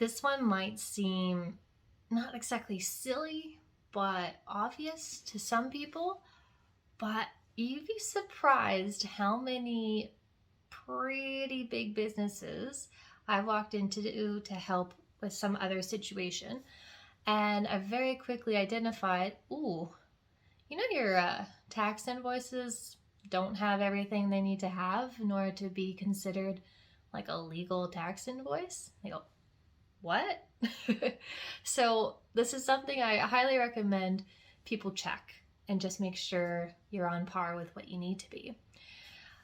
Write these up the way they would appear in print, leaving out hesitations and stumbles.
this one might seem not exactly silly, but obvious to some people, but you'd be surprised how many pretty big businesses I walked into to help with some other situation. And I very quickly identified, ooh, your tax invoices don't have everything they need to have in order to be considered like a legal tax invoice. They go, what? So this is something I highly recommend people check and just make sure you're on par with what you need to be.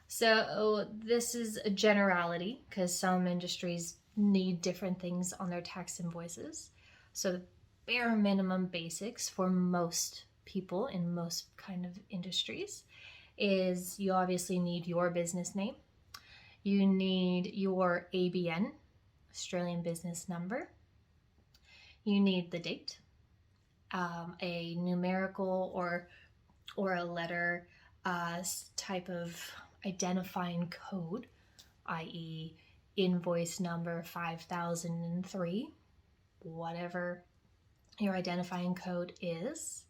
So this is a generality because some industries need different things on their tax invoices. So the bare minimum basics for most people in most kind of industries is you obviously need your business name. You need your ABN, Australian Business Number. You need the date, a numerical or a letter type of identifying code, i.e. invoice number 5003, whatever your identifying code is.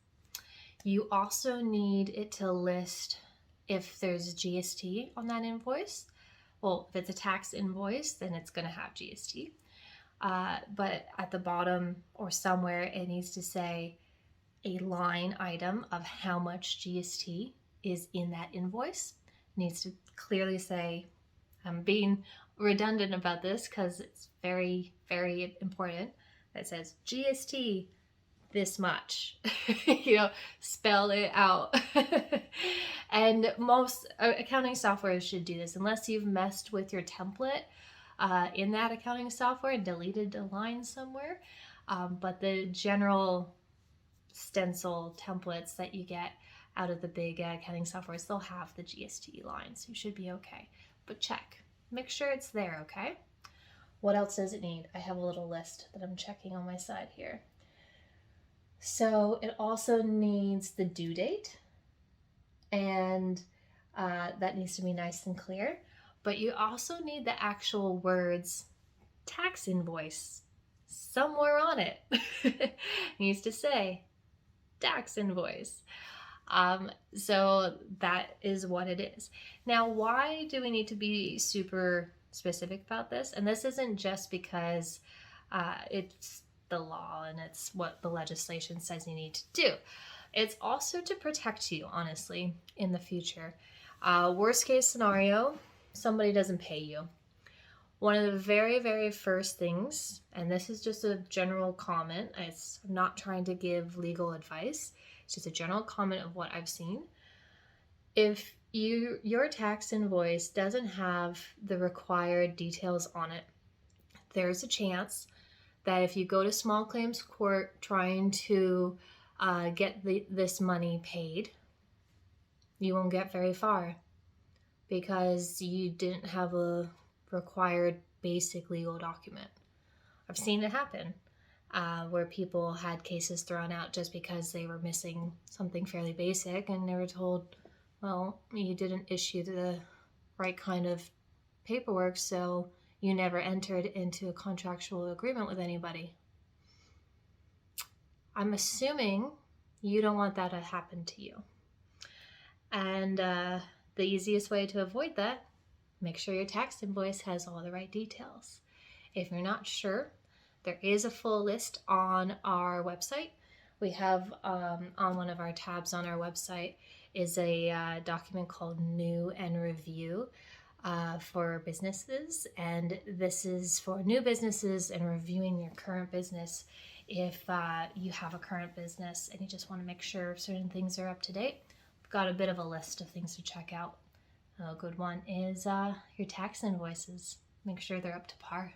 You also need it to list if there's GST on that invoice. Well, if it's a tax invoice, then it's going to have GST. But at the bottom or somewhere, it needs to say a line item of how much GST is in that invoice. It needs to clearly say, I'm being redundant about this because it's very, very important. That says GST this much, spell it out. And most accounting software should do this unless you've messed with your template in that accounting software and deleted a line somewhere. But the general stencil templates that you get out of the big accounting softwares, they'll have the GST line, so you should be okay. But check, make sure it's there, okay? What else does it need? I have a little list that I'm checking on my side here. So it also needs the due date, and that needs to be nice and clear. But you also need the actual words tax invoice somewhere on it. It needs to say tax invoice. So that is what it is. Now, why do we need to be super specific about this? And this isn't just because it's the law and it's what the legislation says you need to do. It's also to protect you, honestly, in the future. Worst case scenario, somebody doesn't pay you. One of the very, very first things, and this is just a general comment, I'm not trying to give legal advice, it's just a general comment of what I've seen. If your tax invoice doesn't have the required details on it, there's a chance that if you go to small claims court trying to get this money paid, you won't get very far because you didn't have a required basic legal document. I've seen it happen where people had cases thrown out just because they were missing something fairly basic, and they were told, well, you didn't issue the right kind of paperwork, so you never entered into a contractual agreement with anybody. I'm assuming you don't want that to happen to you. And the easiest way to avoid that, make sure your tax invoice has all the right details. If you're not sure, there is a full list on our website. We have on one of our tabs on our website is a document called New and Review for businesses, and this is for new businesses and reviewing your current business. If you have a current business and you just want to make sure certain things are up to date, we've got a bit of a list of things to check out. A good one is your tax invoices. Make sure they're up to par.